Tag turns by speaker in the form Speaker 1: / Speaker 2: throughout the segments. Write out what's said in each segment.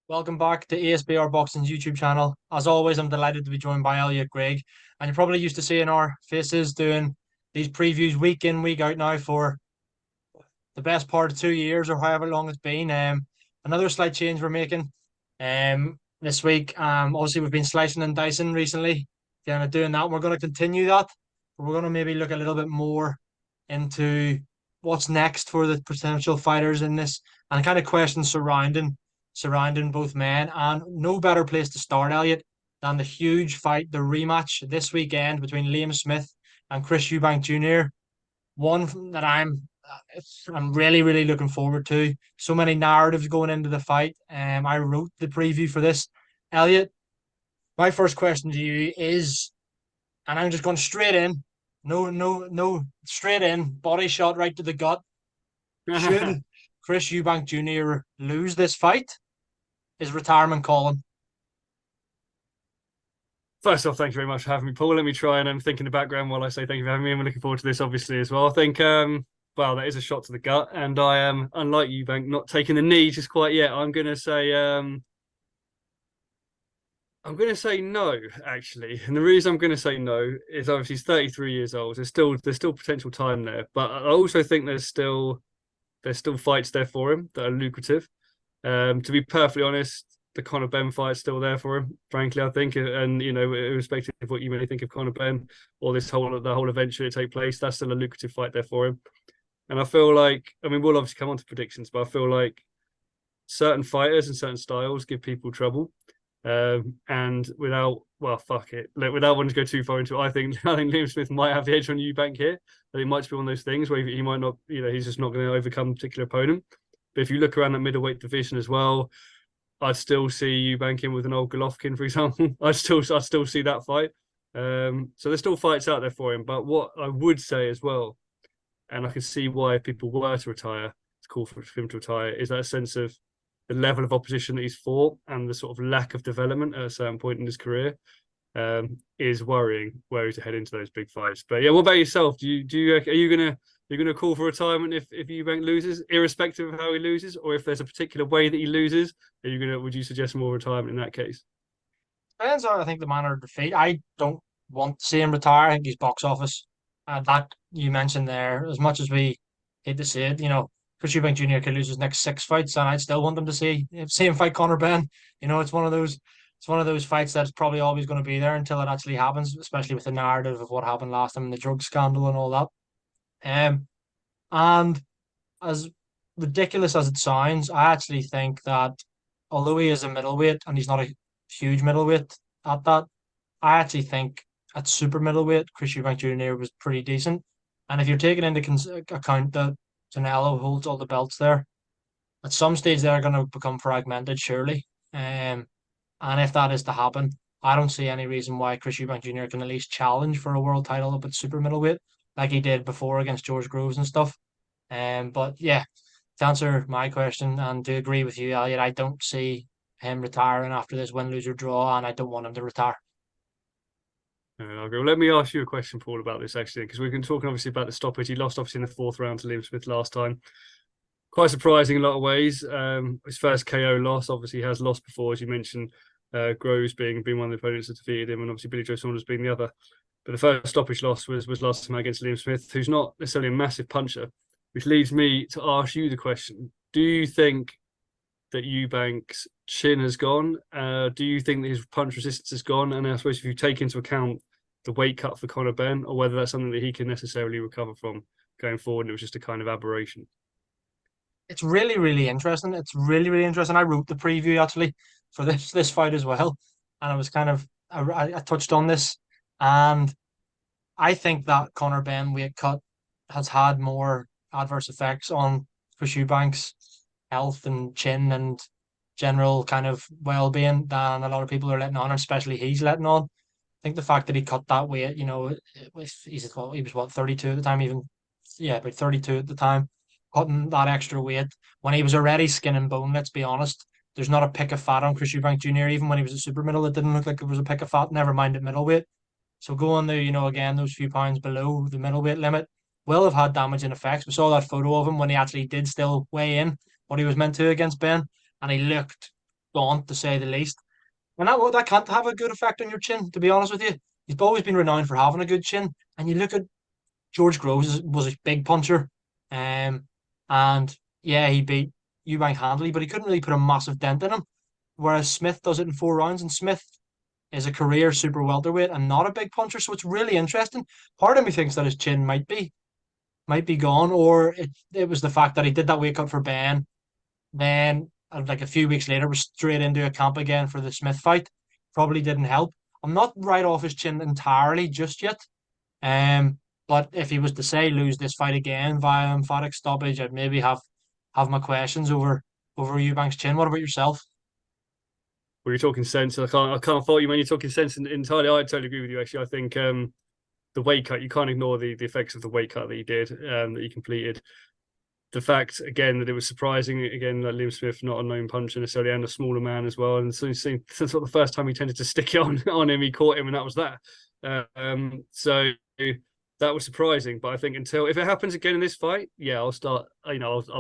Speaker 1: Welcome back to ASBR Boxing's YouTube channel. As always, I'm delighted to be joined by Elliott Greg. And you're probably used to seeing our faces doing these previews week in, week out now for the best part of 2 years or however long it's been. Another slight change we're making this week. Obviously, we've been slicing and dicing recently, kind of doing that. We're going to continue that. But we're going to maybe look a little bit more into what's next for the potential fighters in this and kind of questions surrounding both men. And no better place to start, Elliot, than the huge fight, the rematch this weekend between Liam Smith and Chris Eubank Jr. One that I'm really, really looking forward to. So many narratives going into the fight. I wrote the preview for this. Elliot, my first question to you is, and I'm just going straight in. No, straight in. Body shot right to the gut. Should Chris Eubank Jr. lose this fight? Is retirement calling?
Speaker 2: First off, thank you very much for having me, Paul. Let me try and think in the background while I say thank you for having me. I'm looking forward to this, obviously, as well. I think, well, that is a shot to the gut, and I am, unlike Eubank, not taking the knee just quite yet. I'm going to say no, actually, and the reason I'm going to say no is obviously he's 33 years old. There's still potential time there, but I also think there's still fights there for him that are lucrative. To be perfectly honest, the Conor Benn fight's still there for him, frankly, I think. And, irrespective of what you may think of Conor Benn or the whole event should it take place, that's still a lucrative fight there for him. And I feel like, I mean, we'll obviously come on to predictions, but I feel like certain fighters and certain styles give people trouble. And fuck it. Without wanting to go too far into it, I think Liam Smith might have the edge on Eubank here. But it might just be one of those things where he might not, he's just not going to overcome a particular opponent. But if you look around that middleweight division as well, I'd still see Eubank in with an old Golovkin, for example. I'd still see that fight. So there's still fights out there for him. But what I would say as well, and I can see why if people were to retire, to call for him to retire, is that sense of the level of opposition that he's fought and the sort of lack of development at a certain point in his career is worrying where he's to head into those big fights. But yeah, what about yourself? Are you gonna call for retirement if Eubank loses, irrespective of how he loses, or if there's a particular way that he loses, would you suggest more retirement in that case?
Speaker 1: Depends on, I think, the manner of defeat. I don't want to see him retire. I think he's box office. That you mentioned there, as much as we hate to see it, Chris Eubank Jr. could lose his next 6 fights, and I'd still want them to see him fight Conor Benn. It's one of those fights that's probably always going to be there until it actually happens, especially with the narrative of what happened last time in the drug scandal and all that. And as ridiculous as it sounds, I actually think that although he is a middleweight and he's not a huge middleweight at that, I actually think at super middleweight, Chris Eubank Jr. was pretty decent. And if you're taking into account that Canelo holds all the belts there, at some stage they're going to become fragmented, surely. And if that is to happen, I don't see any reason why Chris Eubank Jr. can at least challenge for a world title up at super middleweight, like he did before against George Groves and stuff. But yeah, to answer my question and to agree with you, Elliot, I don't see him retiring after this win, lose, or draw, and I don't want him to retire.
Speaker 2: Okay, well, let me ask you a question, Paul, about this actually, because we've been talking obviously about the stoppage. He lost obviously in the fourth round to Liam Smith last time. Quite surprising in a lot of ways. His first KO loss, obviously, he has lost before, as you mentioned. Groves being one of the opponents that defeated him, and obviously Billy Joe Saunders being the other. But the first stoppage loss was last time against Liam Smith, who's not necessarily a massive puncher, which leads me to ask you the question: do you think that Eubank's chin has gone? Do you think that his punch resistance has gone? And I suppose if you take into account the weight cut for Conor Benn, or whether that's something that he can necessarily recover from going forward, and it was just a kind of aberration.
Speaker 1: It's really, really interesting. It's really, really interesting. I wrote the preview actually for this fight as well, and I was kind of I touched on this, and I think that Conor Benn weight cut has had more adverse effects on Chris Eubank's health and chin and general kind of well-being than a lot of people are letting on, and especially he's letting on. I think the fact that he cut that weight, he was what, 32 at the time, even, yeah, about 32 at the time, cutting that extra weight when he was already skin and bone. Let's be honest. There's not a pick of fat on Chris Eubank Jr. Even when he was a super middle, it didn't look like it was a pick of fat. Never mind at middleweight. So going there, again, those few pounds below the middleweight limit will have had damaging effects. We saw that photo of him when he actually did still weigh in what he was meant to against Ben, and he looked gaunt to say the least. And that can't have a good effect on your chin, to be honest with you. He's always been renowned for having a good chin. And you look at George Groves was a big puncher. And yeah, he beat Eubank handily, but he couldn't really put a massive dent in him. Whereas Smith does it in 4 rounds, and Smith is a career super welterweight and not a big puncher. So it's really interesting. Part of me thinks that his chin might be gone, or it was the fact that he did that weight cut for Ben. Then, like a few weeks later, was straight into a camp again for the Smith fight. Probably didn't help. I'm not right off his chin entirely just yet. Um, but if he was to say lose this fight again via emphatic stoppage, I'd maybe have my questions over Eubank's chin. What about yourself?
Speaker 2: When you're talking sense, I can't fault you when you're talking sense entirely. I totally agree with you. Actually, I think the weight cut, you can't ignore the effects of the weight cut that he did, that he completed. The fact again that it was surprising again that Liam Smith, not a known puncher necessarily, and a smaller man as well, and so since sort of the first time he tended to stick it on him, he caught him, and that was that. So that was surprising, but I think until if it happens again in this fight, yeah, I'll start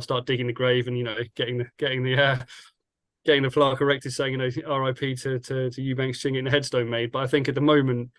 Speaker 2: start digging the grave and getting the plaque erected, saying R.I.P. to Eubank's chin, getting the headstone made. But I think at the moment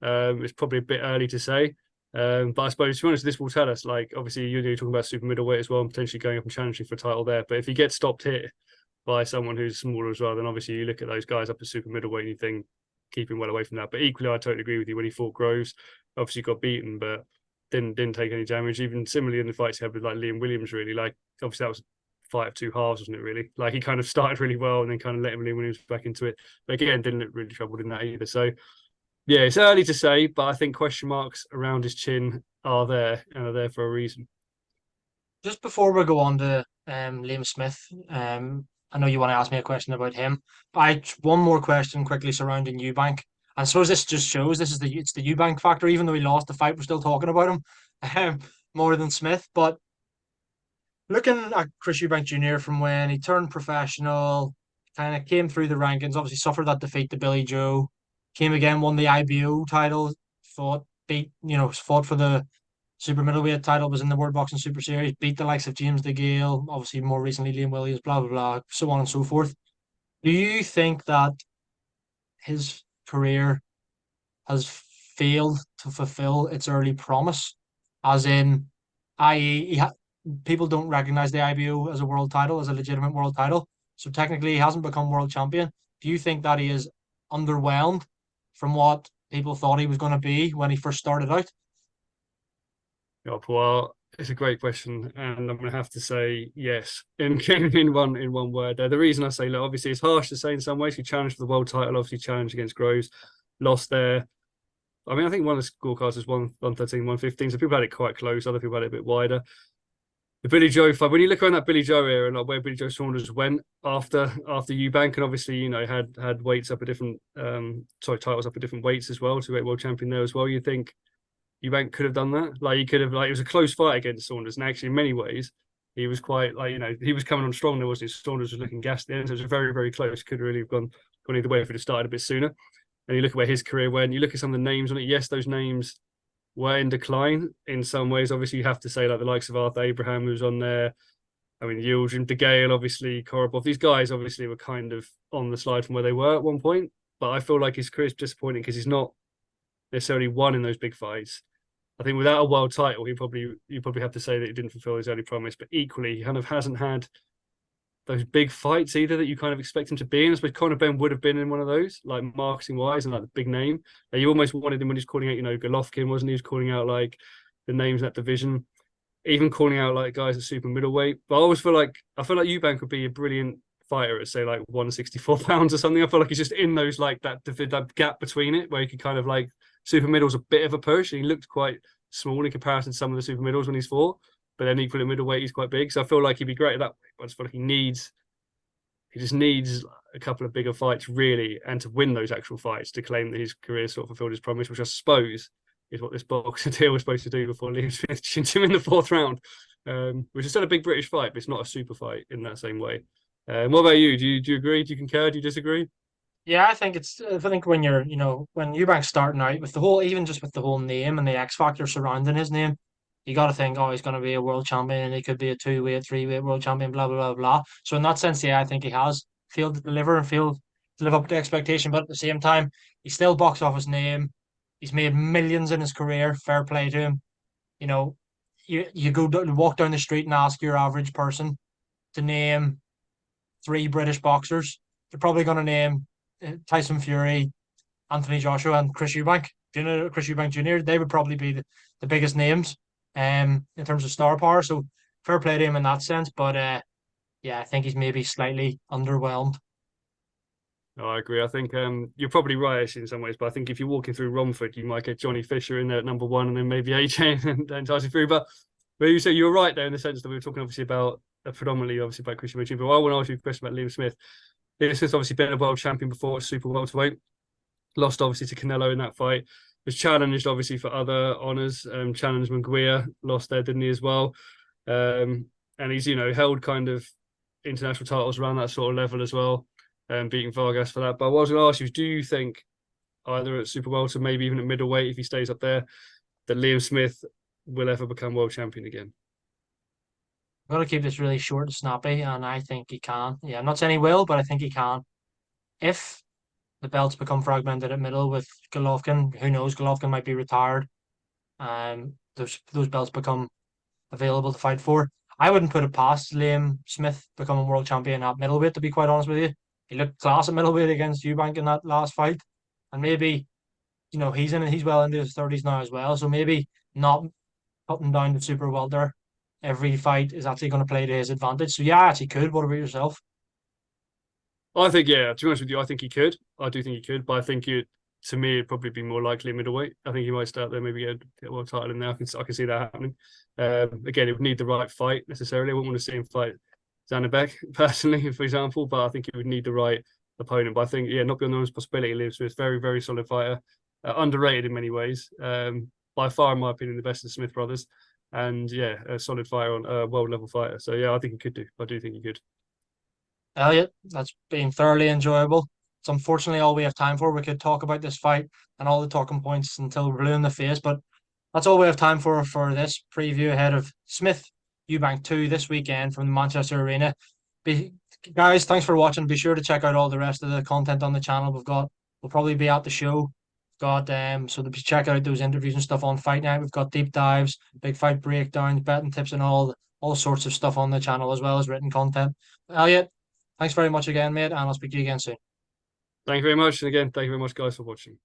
Speaker 2: it's probably a bit early to say. But I suppose, to be honest, this will tell us. Like, obviously, you're talking about super middleweight as well, and potentially going up and challenging for a title there. But if he gets stopped here by someone who's smaller as well, then obviously you look at those guys up at super middleweight and you think keep him well away from that. But equally, I totally agree with you. When he fought Groves, obviously got beaten, but didn't take any damage. Even similarly in the fights he had with like Liam Williams, really, like obviously that was a fight of two halves, wasn't it? Really, like he kind of started really well and then kind of let Liam Williams back into it. But again, didn't look really troubled in that either. So yeah, it's early to say, but I think question marks around his chin are there and are there for a reason.
Speaker 1: Just before we go on to Liam Smith, I know you want to ask me a question about him. One more question quickly surrounding Eubank. And I suppose this just shows it's the Eubank factor. Even though he lost the fight, we're still talking about him more than Smith. But looking at Chris Eubank Jr. from when he turned professional, kind of came through the rankings, obviously suffered that defeat to Billy Joe, came again, won the IBO title, fought for the super middleweight title, was in the World Boxing Super Series, beat the likes of James DeGale, obviously more recently Liam Williams, blah blah blah, so on and so forth. Do you think that his career has failed to fulfill its early promise? As in, i.e., people don't recognize the IBO as a world title, as a legitimate world title. So technically, he hasn't become world champion. Do you think that he is underwhelmed from what people thought he was going to be when he first started out?
Speaker 2: Yeah, well, it's a great question, and I'm going to have to say yes in one word. The reason I say, look, obviously it's harsh to say in some ways. He challenged for the world title, obviously challenged against Groves, lost there. I mean, I think one of the scorecards was 113, 115, so people had it quite close. Other people had it a bit wider. The Billy Joe fight, when you look around that Billy Joe era and like where Billy Joe Saunders went after Eubank, and obviously had weights up at different titles up at different weights as well, to be world champion there as well. You think Eubank could have done that? Like he could have, like it was a close fight against Saunders, and actually in many ways he was quite he was coming on strong. There wasn't. Saunders was looking gassed at the end, so it was very very close. Could really have gone either way if it had started a bit sooner. And you look at where his career went. You look at some of the names on it. Yes, those names were in decline in some ways. Obviously, you have to say like the likes of Arthur Abraham, who's on there. I mean, Yildirim, DeGale, obviously, Korobov. These guys obviously were kind of on the slide from where they were at one point. But I feel like his career is disappointing because he's not necessarily won in those big fights. I think without a world title, you probably have to say that he didn't fulfill his early promise. But equally, he kind of hasn't had those big fights either that you kind of expect him to be in. I suppose Conor Benn would have been in one of those, like marketing wise and like the big name. You almost wanted him when he's calling out, Golovkin, wasn't he? He was calling out like the names in that division, even calling out like guys at super middleweight. But I feel like Eubank would be a brilliant fighter at say like 164 pounds or something. I feel like he's just in those like that gap between it where he could kind of like super middle's a bit of a push. And he looked quite small in comparison to some of the super middles when he's fought. But then equally at middleweight, he's quite big. So I feel like he'd be great at that. But I just feel like he just needs a couple of bigger fights, really, and to win those actual fights to claim that his career sort of fulfilled his promise, which I suppose is what this boxing deal was supposed to do before Liam Smith chinned him in the fourth round, which is still a big British fight, but it's not a super fight in that same way. What about you? Do you agree? Do you concur? Do you disagree?
Speaker 1: Yeah, I think when when Eubank's starting out with even just with the whole name and the X factor surrounding his name, you got to think, oh, he's going to be a world champion and he could be a 2-weight, 3-weight world champion, blah, blah, blah, blah. So in that sense, yeah, I think he has failed to deliver and failed to live up to expectation. But at the same time, he's still box office name. He's made millions in his career. Fair play to him. You know, you walk down the street and ask your average person to name three British boxers. They're probably going to name Tyson Fury, Anthony Joshua, and Chris Eubank Jr. Chris Eubank Jr. They would probably be the biggest names in terms of star power. So fair play to him in that sense. But yeah, I think he's maybe slightly underwhelmed.
Speaker 2: No, I agree. I think you're probably right actually in some ways, but I think if you're walking through Romford, you might get Johnny Fisher in there at number one, and then maybe AJ and Tyson Fury. But you say you're right there in the sense that we were talking obviously about predominantly obviously about Chris Eubank Jr. But I want to ask you a question about Liam Smith. Liam Smith's obviously been a world champion before, super welterweight. Lost obviously to Canelo in that fight. Was challenged obviously for other honours. Challenged Munguia, lost there, didn't he as well? And he's held kind of international titles around that sort of level as well. Beating Vargas for that. But what I was going to ask you is, do you think either at super welter, maybe even at middleweight, if he stays up there, that Liam Smith will ever become world champion again?
Speaker 1: I'm going to keep this really short and snappy, and I think he can. Yeah, I'm not saying he will, but I think he can. If the belts become fragmented at middle with Golovkin, who knows? Golovkin might be retired. Those belts become available to fight for. I wouldn't put it past Liam Smith becoming world champion at middleweight, to be quite honest with you. He looked class at middleweight against Eubank in that last fight. And maybe, he's well into his 30s now as well. So maybe not putting down the super welter every fight is actually going to play to his advantage. So yeah, actually could. What about yourself?
Speaker 2: I think, yeah, to be honest with you, I think he could. I do think he could, but I think to me, it'd probably be more likely middleweight. I think he might start there, maybe get a world title in there. I can see that happening. Again, it would need the right fight necessarily. I wouldn't want to see him fight Zanabek personally, for example, but I think he would need the right opponent. But I think, yeah, not beyond the possibility, Liam Smith, very, very solid fighter, underrated in many ways. By far, in my opinion, the best of the Smith brothers, and yeah, a solid fighter on a world level fighter. So yeah, I think he could do. I do think he could.
Speaker 1: Elliot, that's been thoroughly enjoyable. It's unfortunately all we have time for. We could talk about this fight and all the talking points until we're blue in the face, but that's all we have time for this preview ahead of Smith Eubank 2 this weekend from the Manchester Arena. Guys, thanks for watching. Be sure to check out all the rest of the content on the channel. We'll probably be at the show. Got so to check out those interviews and stuff on Fight Night. We've got deep dives, big fight breakdowns, betting tips, and all sorts of stuff on the channel as well as written content. Elliot, thanks very much again, mate, and I'll speak to you again soon.
Speaker 2: Thank you very much. And again, thank you very much, guys, for watching.